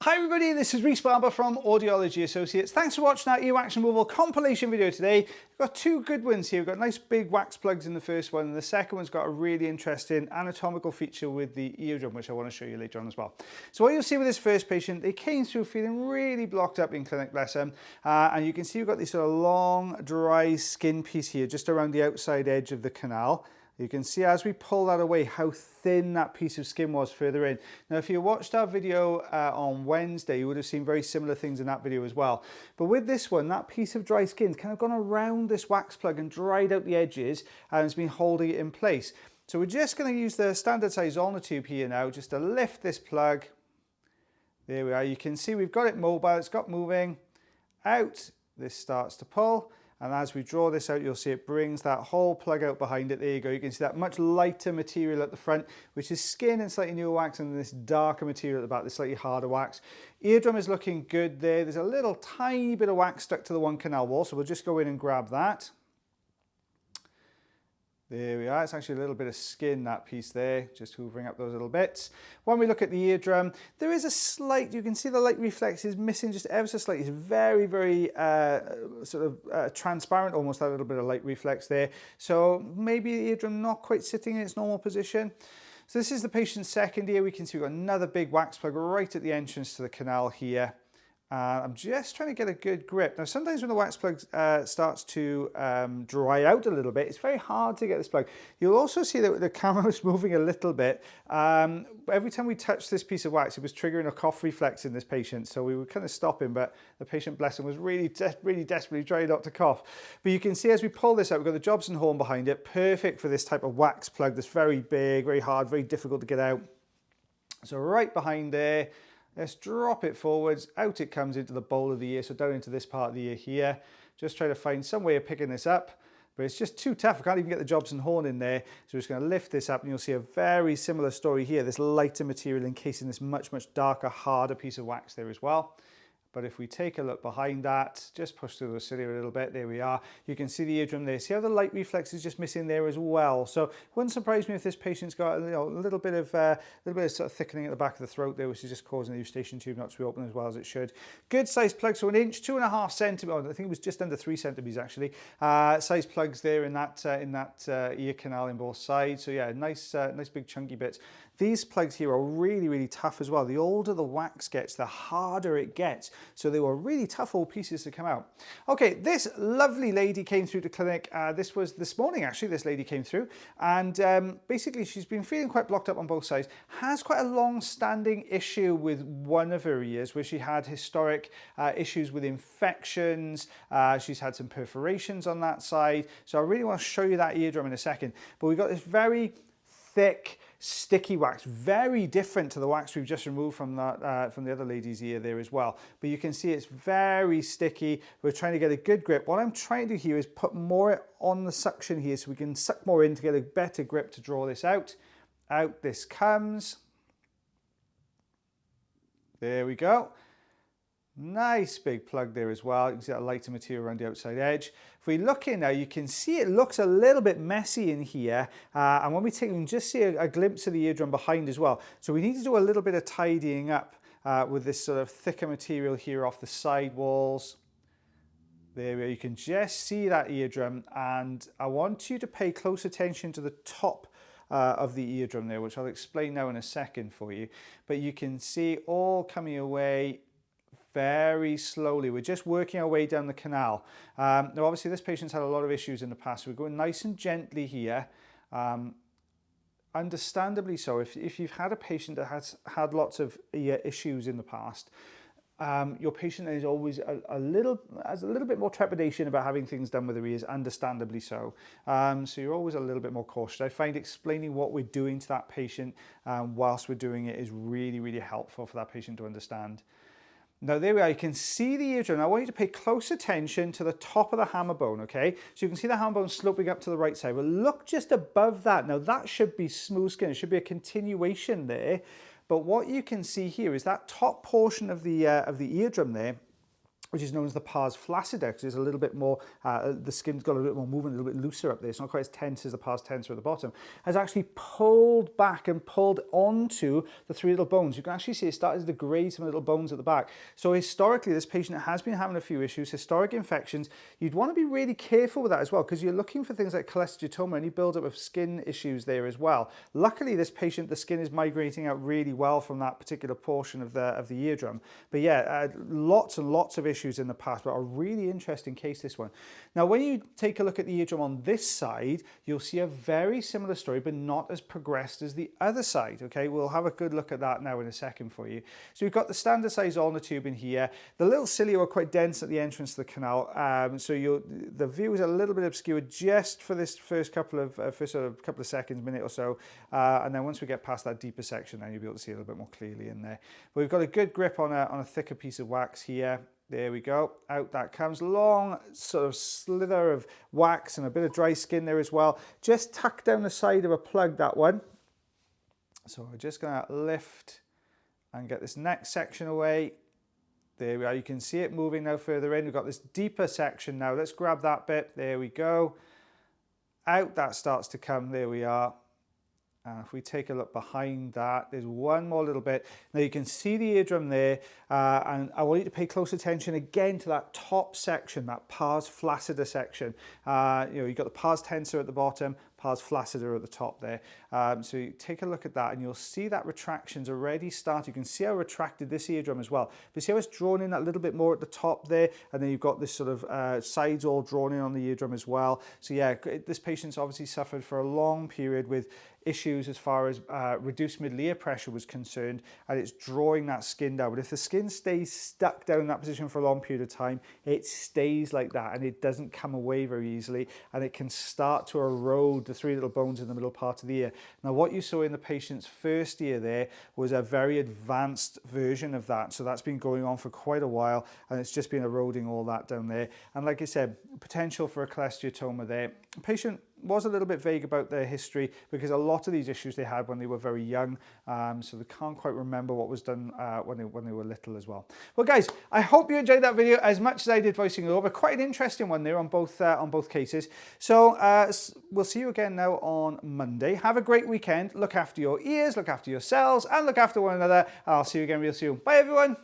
Hi everybody, this is Rhys Barber from Audiology Associates. Thanks for watching our earwax removal compilation video today. We've got two good ones here. We've got nice big wax plugs in the first one, and the second one's got a really interesting anatomical feature with the eardrum, which I want to show you later on as well. So what you'll see with this first patient, they came through feeling really blocked up in clinic, bless them. And you can see we've got this sort of long, dry skin piece here, just around the outside edge of the canal. You can see as we pull that away how thin that piece of skin was further in. Now if you watched our video on Wednesday, you would have seen very similar things in that video as well. But with this one, that piece of dry skin's kind of gone around this wax plug and dried out the edges and it's been holding it in place. So we're just going to use the standard size ulnar tube here now just to lift this plug. There we are. You can see we've got it mobile, it's got moving out. This starts to pull. And as we draw this out, you'll see it brings that whole plug out behind it. There you go. You can see that much lighter material at the front, which is skin and slightly newer wax, and this darker material at the back, this slightly harder wax. Eardrum is looking good there. There's a little tiny bit of wax stuck to the one canal wall, so we'll just go in and grab that. There we are. It's actually a little bit of skin, that piece there, just hoovering up those little bits. When we look at the eardrum, there is a slight, you can see the light reflex is missing just ever so slightly. It's very, very transparent, almost that little bit of light reflex there. So maybe the eardrum not quite sitting in its normal position. So this is the patient's second ear. We can see we've got another big wax plug right at the entrance to the canal here. I'm just trying to get a good grip. Now sometimes when the wax plug starts to dry out a little bit, it's very hard to get this plug. You'll also see that the camera is moving a little bit. Every time we touched this piece of wax, it was triggering a cough reflex in this patient. So we were kind of stopping, but the patient, bless him, was really desperately trying not to cough. But you can see as we pull this out, we've got the Jobson horn behind it, perfect for this type of wax plug that's very big, very hard, very difficult to get out. So right behind there, let's drop it forwards, out it comes into the bowl of the ear, so down into this part of the ear here. Just try to find some way of picking this up, but it's just too tough. I can't even get the Jobson horn in there. So we're just going to lift this up and you'll see a very similar story here. This lighter material encasing this much darker, harder piece of wax there as well. But if we take a look behind that, just push through the cilia a little bit, there we are. You can see the eardrum there. See how the light reflex is just missing there as well. So it wouldn't surprise me if this patient's got a little bit of sort of thickening at the back of the throat there, which is just causing the eustachian tube not to be open as well as it should. Good size plug, so 1 inch, 2.5 centimeters. I think it was just under 3 centimeters actually. Size plugs there in that ear canal in both sides. So yeah, nice big chunky bits. These plugs here are really tough as well. The older the wax gets, the harder it gets. So they were really tough old pieces to come out. Okay, this lovely lady came through to clinic. This was this morning actually, this lady came through. And basically she's been feeling quite blocked up on both sides. Has quite a long-standing issue with one of her ears where she had historic issues with infections. She's had some perforations on that side. So I really want to show you that eardrum in a second. But we've got this very thick, sticky wax, very different to the wax we've just removed from the other lady's ear there as well. But you can see it's very sticky. We're trying to get a good grip. What I'm trying to do here is put more on the suction here so we can suck more in to get a better grip to draw this out. Out this comes. There we go. Nice big plug there as well. You can see that lighter material around the outside edge. If we look in now, you can see it looks a little bit messy in here. And when we take, you can just see a glimpse of the eardrum behind as well. So we need to do a little bit of tidying up with this sort of thicker material here off the side walls. There we go. You can just see that eardrum. And I want you to pay close attention to the top of the eardrum there, which I'll explain now in a second for you. But you can see all coming away very slowly. We're just working our way down the canal. Now obviously this patient's had a lot of issues in the past. So we're going nice and gently here. Understandably so. If you've had a patient that has had lots of ear issues in the past, your patient is always has a little bit more trepidation about having things done with their ears, understandably so. So you're always a little bit more cautious. I find explaining what we're doing to that patient whilst we're doing it is really helpful for that patient to understand. Now there we are, you can see the eardrum. Now I want you to pay close attention to the top of the hammer bone, okay? So you can see the hammer bone sloping up to the right side. But look just above that. Now that should be smooth skin. It should be a continuation there. But what you can see here is that top portion of the eardrum there which is known as the pars flaccida, because there's a little bit more, the skin's got a little bit more movement, a little bit looser up there. It's not quite as tense as the pars tensa at the bottom. Has actually pulled back and pulled onto the three little bones. You can actually see it started to degrade some little bones at the back. So historically, this patient has been having a few issues, historic infections. You'd want to be really careful with that as well, because you're looking for things like cholesteatoma, any buildup of skin issues there as well. Luckily, this patient, the skin is migrating out really well from that particular portion of the eardrum. But yeah, lots and lots of issues in the past, but a really interesting case, this one. Now, when you take a look at the eardrum on this side, you'll see a very similar story, but not as progressed as the other side, okay? We'll have a good look at that now in a second for you. So we've got the standard size ulnar tube in here. The little cilia are quite dense at the entrance to the canal, so the view is a little bit obscured just for this first couple of seconds, minute or so, and then once we get past that deeper section, then you'll be able to see a little bit more clearly in there. But we've got a good grip on a thicker piece of wax here. There we go, out that comes. Long sort of slither of wax and a bit of dry skin there as well. Just tuck down the side of a plug, that one. So we're just gonna lift and get this next section away. There we are, you can see it moving now further in. We've got this deeper section now. Let's grab that bit, there we go. Out that starts to come, there we are. If we take a look behind that, there's one more little bit. Now you can see the eardrum there, and I want you to pay close attention again to that top section, that pars flaccida section. You've got the pars tensa at the bottom, pars flaccida at the top there. So you take a look at that and you'll see that retraction's already started. You can see how retracted this eardrum as well. But see how it's drawn in a little bit more at the top there, and then you've got this sort of sides all drawn in on the eardrum as well. So yeah, this patient's obviously suffered for a long period with issues as far as reduced middle ear pressure was concerned, and it's drawing that skin down. But if the skin stays stuck down in that position for a long period of time, it stays like that and it doesn't come away very easily, and it can start to erode the three little bones in the middle part of the ear. Now what you saw in the patient's first ear there was a very advanced version of that, so that's been going on for quite a while, and it's just been eroding all that down there. And like I said, potential for a cholesteatoma there. The patient was a little bit vague about their history because a lot of these issues they had when they were very young, so they can't quite remember what was done when they were little as well. Well guys, I hope you enjoyed that video as much as I did voicing it over. Quite an interesting one there on both cases. So we'll see you again now on Monday. Have a great weekend. Look after your ears, look after yourselves, and look after one another. I'll see you again real soon. Bye everyone.